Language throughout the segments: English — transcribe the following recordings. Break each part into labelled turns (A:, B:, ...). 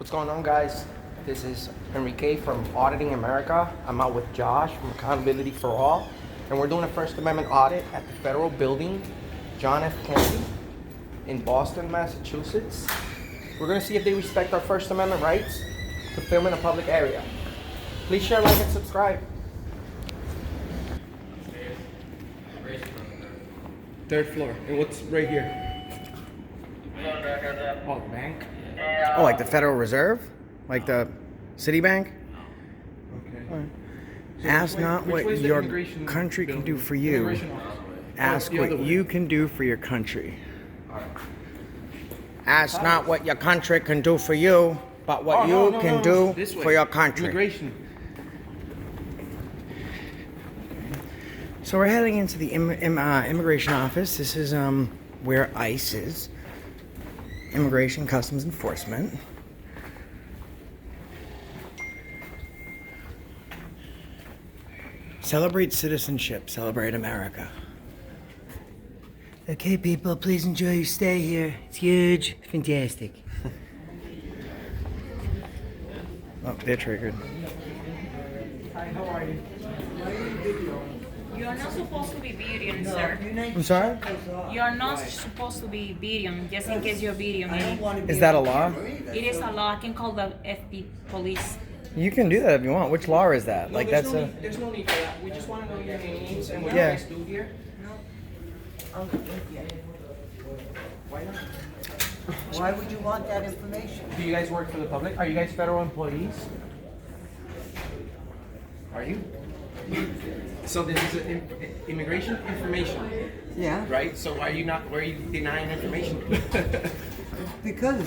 A: What's going on, guys? This is Enrique from Auditing America. I'm out with Josh from Accountability for All, and we're doing a First Amendment audit at the federal building, John F. Kennedy, in Boston, Massachusetts. We're gonna see if they respect our First Amendment rights to film in a public area. Please share, like, and subscribe. Third floor. And what's right here? Oh, bank.
B: Oh, like the Federal Reserve? Like the Citibank?
A: Okay.
B: So ask not what your country can do for you. Ask what you can do for your country. Ask not what your country can do for you, but what you can do for your country.
A: Immigration.
B: So we're heading into the immigration office. This is where ICE is. Immigration Customs Enforcement. Celebrate citizenship. Celebrate America. Okay, people, please enjoy your stay here. It's huge. Fantastic. Oh, they're triggered.
A: Hi, how are you?
C: You are not supposed to be videoing, sir.
B: I'm sorry?
C: You are not supposed to be videoing, just in case you're videoing.
B: Is that a law?
C: It is a law. I can call the FP police.
B: You can do that if you want. Which law is that? Like
A: there's
B: that's
A: no
B: a.
A: need, there's no need for that. We just want to know your names and what
B: Yeah.
A: you guys do here. Why not?
D: Why would you want that information?
A: Do you guys work for the public? Are you guys federal employees? Are you? So this is immigration information,
D: Yeah,
A: right? So why are you denying information?
D: because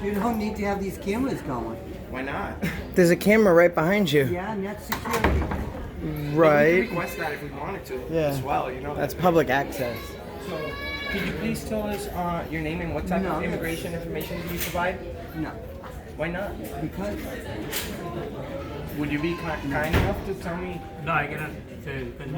D: you don't need to have these cameras going.
A: Why not?
B: There's a camera right behind you.
D: Yeah, and that's security.
A: We
B: Right.
A: can request that if we wanted to
B: Yeah.
A: as well, you know.
B: That's public access.
A: So, could you please tell us your name and what type
D: No.
A: of immigration information do you provide?
D: No,
A: Why not?
D: because
A: Would you be kind enough to tell me?
E: No, I cannot say when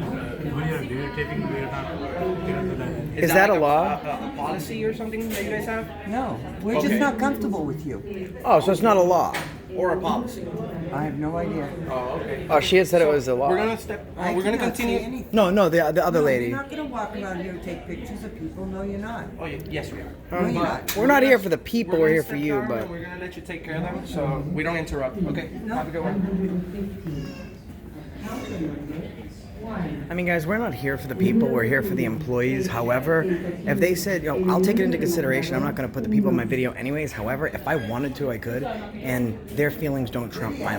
E: you're videotaping, we are not cannot do that.
B: Is that a
A: like
B: law?
A: A policy or something that you guys have?
D: no, we're
A: Okay.
D: just not comfortable with you.
B: Oh, so it's not a law.
A: Or a policy?
D: I have no idea.
A: Oh, okay.
B: Oh, she had said it was a law.
A: We're gonna step.
D: I
A: We're gonna
D: cannot say
A: continue.
D: anything.
B: No, the other
D: No,
B: lady.
D: You're not gonna walk around here and take pictures of people. No, you're not.
A: Oh, yes, we are.
D: No, you're
A: But
D: not.
B: We're not here for the people. We're
A: gonna
B: here for
A: step
B: you.
A: down
B: But
A: and we're gonna let you take care of them, so we don't interrupt. Okay. Have a good one.
B: I mean, guys, we're not here for the people. We're here for the employees. However, if they said, I'll take it into consideration. I'm not going to put the people in my video anyways. However, if I wanted to, I could. And their feelings don't trump my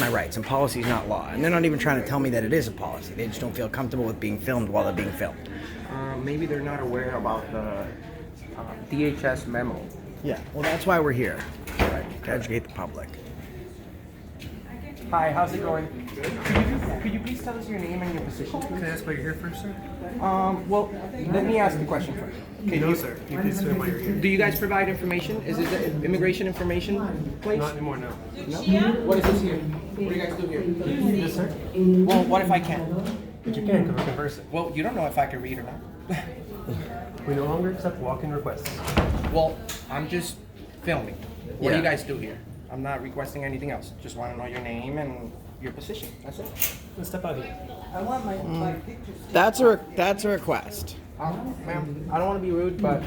B: rights. And policy is not law. And they're not even trying to tell me that it is a policy. They just don't feel comfortable with being filmed while they're being filmed.
A: Maybe they're not aware about the DHS memo.
B: Yeah. Well, that's why we're here. Right. To educate the public.
A: Hi, how's it going? Could you please tell us your name and your position?
E: Can I ask why you're here first, sir?
A: Well, let me ask the question first.
E: No, sir. Can you please say why you're here?
A: Do you guys provide information? Is it the immigration information place?
E: Not anymore, no.
A: No? What is this here? What do you guys do here?
E: Yes, sir.
A: Well, what if I can't?
E: But you can, because we're conversing.
A: Well, you don't know if I can read or not.
E: We no longer accept walk-in requests.
A: Well, I'm just filming. What do you
B: Yeah.
A: guys do here? I'm not requesting anything else. Just want to know your name and your position. That's it.
E: Let's step out here.
D: I want my pictures.
B: That's a request.
A: Ma'am, I don't want to be rude, but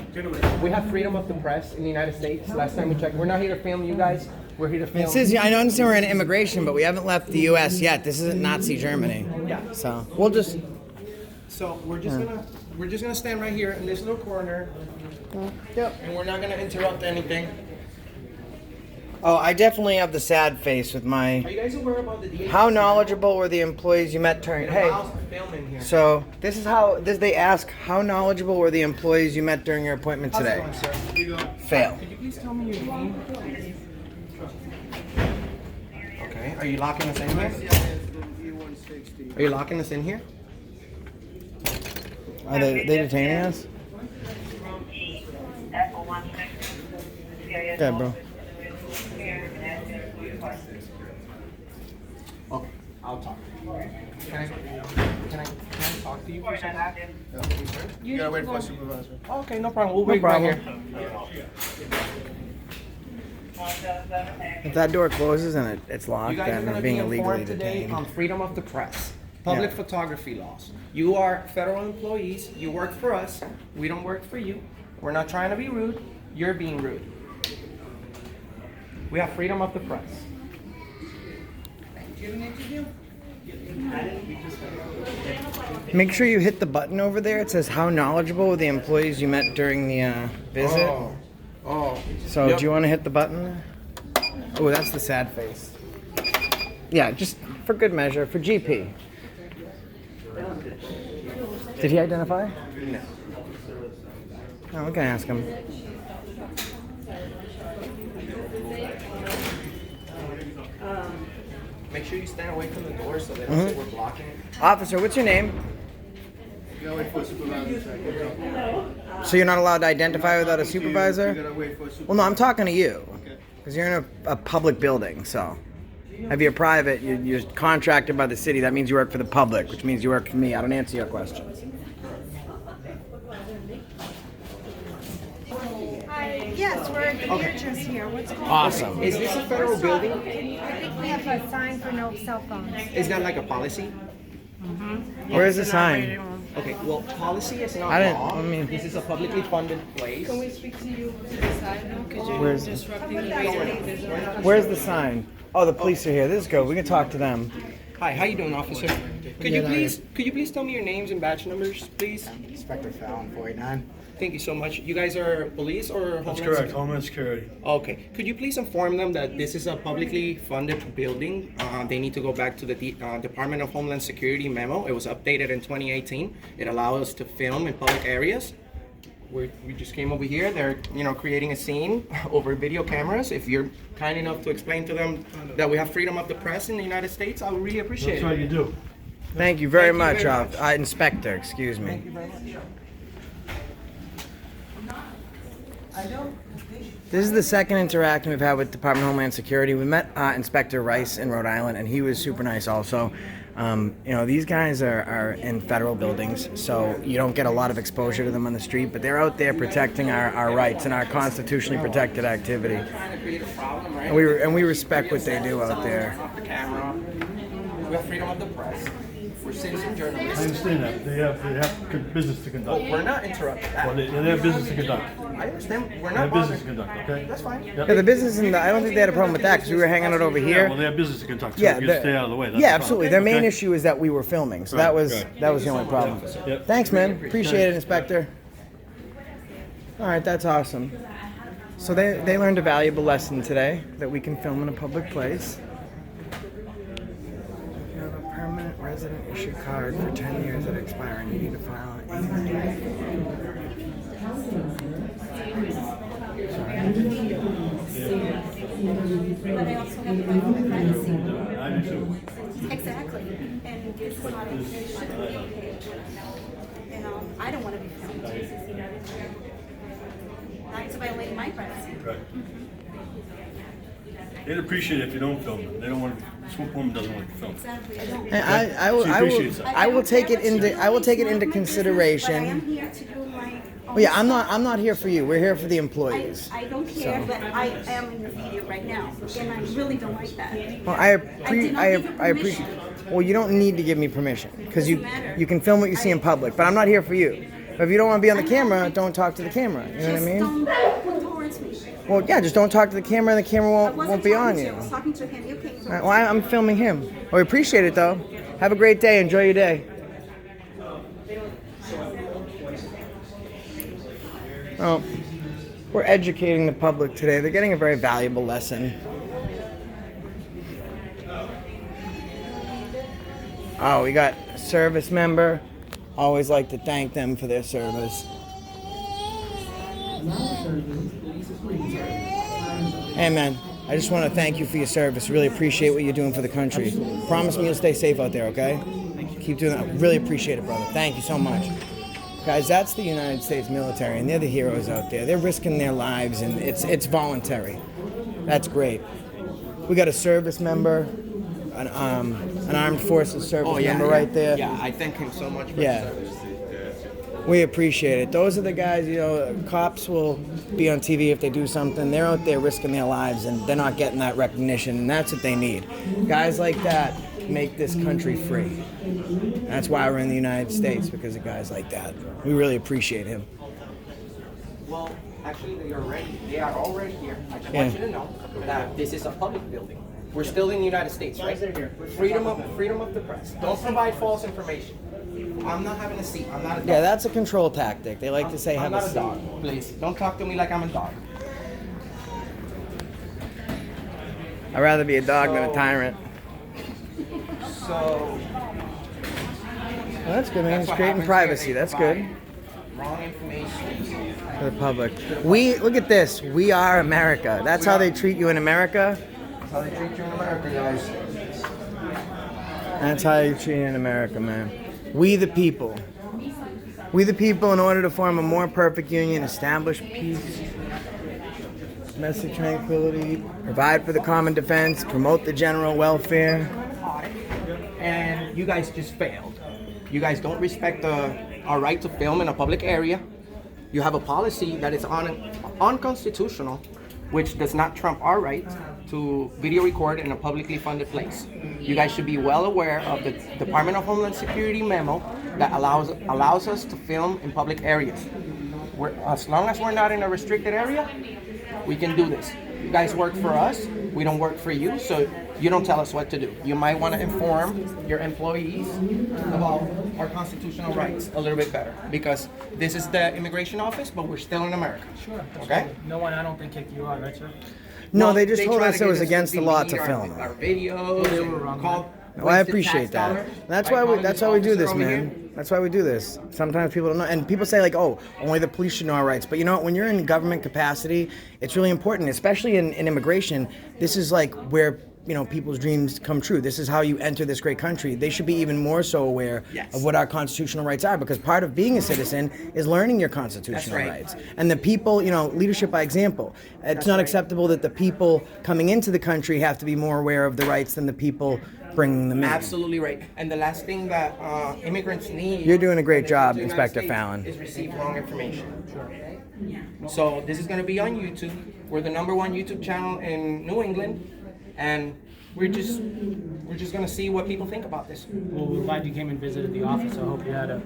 A: we have freedom of the press in the United States. Last time we checked, we're not here to film you guys. We're here to film.
B: It says, I understand we're in immigration, but we haven't left the U.S. yet. This isn't Nazi Germany.
A: Yeah.
B: So we'll just.
A: So we're just gonna stand right here in this little corner,
B: Yep.
A: and we're not gonna interrupt anything.
B: Oh, I definitely have the sad face with
A: Are
B: my.
A: you guys aware about the DHS?
B: How knowledgeable were the employees you met during? Hey,
A: Film in here.
B: so this is how they ask. How knowledgeable were the employees you met during your appointment
A: How's it
B: today?
A: going, sir?
B: Fail.
A: Could you please tell me your name? Okay. Are you locking us in here? Are you locking us in here?
B: Are they detaining us? Okay, bro.
A: Okay, I'll talk. Can I talk to you for a second?
C: You gotta wait for
A: Okay, no problem. We'll wait right
B: problem.
A: here.
B: If that door closes and it's locked,
A: You guys are
B: then
A: going
B: we're
A: to be
B: being illegally
A: informed today
B: detained.
A: on freedom of the press, public
B: Yeah.
A: photography laws. You are federal employees. You work for us. We don't work for you. We're not trying to be rude. You're being rude. We have freedom of the press.
B: Make sure you hit the button over there. It says how knowledgeable were the employees you met during the visit.
A: Oh.
B: So
A: Yep.
B: do you want to hit the button? Oh, that's the sad face. Yeah, just for good measure, for GP. Did he identify?
A: No.
B: Oh, we can ask him.
A: Make sure you stand away from the door so they don't say we're blocking it.
B: Officer, what's your name? So you're not allowed to identify without a supervisor? Well, no, I'm talking to you. Because you're in a public building, so. If you're private, you're contracted by the city. That means you work for the public, which means you work for me. I don't answer your questions.
F: Yes, we're at the entrance here. What's going on?
B: Awesome.
A: Is this a federal building?
F: I think we have a sign for no cell phones.
A: Is that like a policy?
B: Where's the sign?
A: Okay, well, policy is not
B: I didn't-
A: law.
B: I mean-
A: This is a publicly funded place.
G: Can we speak to you to the side now? Because you're
B: Where's-
G: disrupting the meeting.
B: Where's the sign? Oh, the police are here. This is good. We can talk to them.
A: Hi, how you doing, officer? Could you please tell me your names and badge numbers, please?
H: Inspector Fallon, 489.
A: Thank you so much. You guys are police or Homeland
E: That's correct,
A: Security?
E: Homeland Security.
A: Okay. Could you please inform them that this is a publicly funded building? They need to go back to the Department of Homeland Security memo. It was updated in 2018. It allows us to film in public areas. We just came over here. They're creating a scene over video cameras. If you're kind enough to explain to them that we have freedom of the press in the United States, I would really appreciate
E: That's what
A: it.
E: you do.
B: Thank you very
A: Thank you
B: much,
A: very much.
B: Inspector. Excuse me.
A: Thank you very much.
B: This is the second interaction we've had with Department of Homeland Security. We met Inspector Rice in Rhode Island, and he was super nice also. These guys are in federal buildings, so you don't get a lot of exposure to them on the street, but they're out there protecting our rights and our constitutionally protected activity.
A: Trying to create a problem, right?
B: And we respect what they do out there.
A: Off the camera. We have freedom of the press. We're citizen
E: I
A: journalists.
E: understand that. They have business to conduct.
A: We're not interrupting that.
E: Well, they have business to conduct.
A: I understand. We're
E: They
A: not
E: have business
A: bothering.
E: to conduct, okay?
A: That's fine.
B: Yeah, the business I don't think they had a problem with that because we were hanging out over
E: Yeah,
B: here.
E: well, they have business to conduct, so
B: Yeah,
E: you stay out of the way. That's
B: yeah,
E: the problem.
B: absolutely. Their main
E: Okay?
B: issue is that we were filming, so
E: Right,
B: that was
E: right.
B: the only problem.
E: Yep.
B: Thanks, man. Appreciate it, Inspector. All right, that's awesome. So they learned a valuable lesson today that we can film in a public place. You have a permanent resident issue card for 10 years that expire, and you need to file an
F: But I also have my own privacy.
E: I do too.
F: Exactly. And this is not, it shouldn't be okay. I don't want to be filmed. Not to violate my privacy.
E: Right. They'd appreciate it if you don't film them. They don't want. Swoop woman doesn't want to film.
F: Exactly. I don't.
B: And I will,
E: She
B: I will,
E: appreciates that.
B: I will take it
F: care what you
B: into, I will
F: do.
B: take it
F: It's
B: into
F: not my business,
B: consideration.
F: But I am here to do my own
B: Well, yeah, I'm
F: stuff.
B: not here for you. We're here for the employees.
F: I don't care, but I am in your video right now, and I really don't like that.
B: Well,
F: I did not give you
B: I appreciate.
F: permission.
B: Well, you don't need to give me permission because you
F: Doesn't matter.
B: you can film what you see in public. But I'm not here for you. But if you don't want to be on the camera, don't talk to the camera. You know what I
F: Just
B: mean?
F: don't look towards me.
B: Well, yeah, just don't talk to the camera, and the camera
F: I
B: won't
F: wasn't
B: be
F: talking
B: on
F: to
B: you.
F: you. I was talking to him. You came
B: All
F: to
B: right, well, I'm filming him. Well, we appreciate it though. Have a great day. Enjoy your day. Well, we're educating the public today. They're getting a very valuable lesson. Oh, we got a service member. Always like to thank them for their service. Hey man, I just want to thank you for your service. Really appreciate what you're doing for the country. Promise me you'll stay safe out there, okay? Keep doing that. Really appreciate it, brother. Thank you so much. Guys, that's the United States military, and they're the heroes out there. They're risking their lives, and it's voluntary. That's great. We got a service member, an armed forces service member right there.
A: Yeah, I thank him so much for
B: Yeah.
A: his service.
B: We appreciate it. Those are the guys, you know, cops will be on TV if they do something. They're out there risking their lives and they're not getting that recognition, and that's what they need. Guys like that make this country free. That's why we're in the United States, because of guys like that. We really appreciate him.
A: Well, actually, they are already here. I just want you to know that this is a public building. We're still in the United States, right? Freedom of the press. Don't provide false information. I'm not having a seat. I'm not a dog.
B: Yeah, that's a control tactic. They like to say
A: I'm
B: have
A: not
B: a
A: a dog. Please, don't talk to me like I'm a dog.
B: I'd rather be a dog than a tyrant.
A: So
B: Well, that's good, man. It's
A: what
B: creating
A: happens
B: privacy.
A: here. They
B: That's good
A: provide wrong information.
B: for the public. We look at this. We are America. That's how they treat you in America.
A: That's how they treat you in America, guys.
B: That's how you treat in America, man. We the people. We the people, in order to form a more perfect union, establish peace, domestic tranquility, provide for the common defense, promote the general welfare.
A: And you guys just failed. You guys don't respect our right to film in a public area. You have a policy that is unconstitutional, which does not trump our right to video record in a publicly funded place. You guys should be well aware of the Department of Homeland Security memo that allows us to film in public areas. As long as we're not in a restricted area, we can do this. You guys work for us, we don't work for you, so you don't tell us what to do. You might want to inform your employees about our constitutional rights a little bit better, because this is the immigration office, but we're still in America.
I: Sure.
A: Okay?
I: No one, I don't think, kicked you out, right, sir?
B: No, they just told
A: try
B: us
A: to
B: it
A: get
B: was against the law to
A: delete
B: film.
A: our videos.
I: They were
A: and
I: wrong,
A: call
B: Well, I
A: wasted
B: appreciate
A: tax
B: that.
A: dollars
B: That's
A: by
B: why we
A: calling
B: that's
A: this
B: why we do
A: officer
B: this,
A: over
B: man.
A: here.
B: That's why we do this. Sometimes people don't know, and people say like, "Oh, only the police should know our rights." But you know, when you're in government capacity, it's really important, especially in immigration. This is like where, you know, people's dreams come true. This is how you enter this great country. They should be even more so aware of what our constitutional rights are, because part of being a citizen is learning your constitutional
A: right.
B: rights. And the people, you know, leadership by example. It's not acceptable that the people coming into the country have to be more aware of the rights than the people bringing them in.
A: Absolutely right. And the last thing that immigrants need.
B: You're doing a great
A: when they
B: job,
A: come to the
B: Inspector
A: United
B: Fallon.
A: States, is receive wrong information. So this is going to be on YouTube. We're the #1 YouTube channel in New England, and we're just going to see what people think about this.
I: Well, we're glad you came and visited the office. I hope you had a,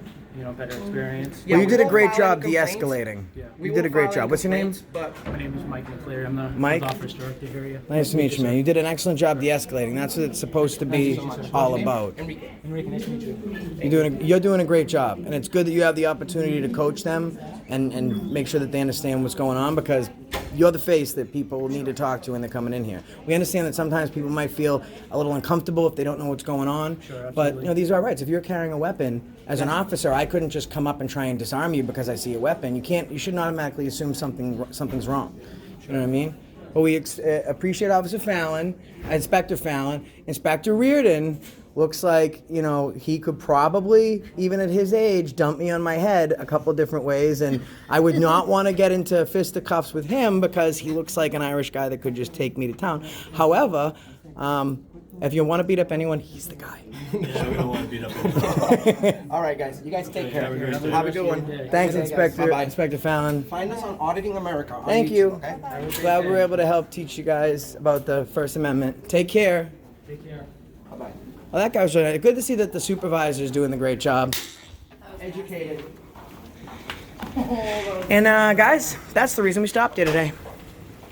I: better experience.
A: Yeah,
B: Well, you
A: we
B: did a
A: won't
B: great
A: file
B: job
A: any complaints.
B: de-escalating.
A: We
B: You did a
A: won't
B: great
A: file
B: job.
A: any
B: What's your name?
A: complaints, But
I: My name is Mike McCleary. I'm the
B: Mike?
I: field office director here. Yeah.
B: Nice to meet you, man. You did an excellent job de-escalating. That's what it's supposed to be all about.
A: Enrique.
I: Enrique, nice to meet you.
B: You're doing a great job, and it's good that you have the opportunity to coach them and make sure that they understand what's going on, because you're the face that people need to talk to when they're coming in here. We understand that sometimes people might feel a little uncomfortable if they don't know what's going on, but you know, these are our rights. If you're carrying a weapon, as an officer, I couldn't just come up and try and disarm you because I see a weapon. You shouldn't automatically assume something's wrong. You know what I mean? But we appreciate Officer Fallon, Inspector Fallon. Inspector Reardon looks like, you know, he could probably, even at his age, dump me on my head a couple different ways, and I would not want to get into fisticuffs with him because he looks like an Irish guy that could just take me to town. However, if you want to beat up anyone, he's the guy.
E: Yeah, we don't want to beat up anyone.
A: All right, guys. You guys take care. Have a good one.
B: Thanks,
A: Good day, guys.
B: Inspector
A: Bye-bye.
B: Inspector Fallon.
A: Find us on Auditing America. On
B: Thank
A: YouTube,
B: you.
A: Okay?
B: Glad we were able to help teach you guys about the First Amendment. Take care.
I: Take care.
A: Bye-bye.
B: Well, that guy was really good to see that the supervisor is doing the great job.
A: Educated.
B: And guys, that's the reason we stopped here today.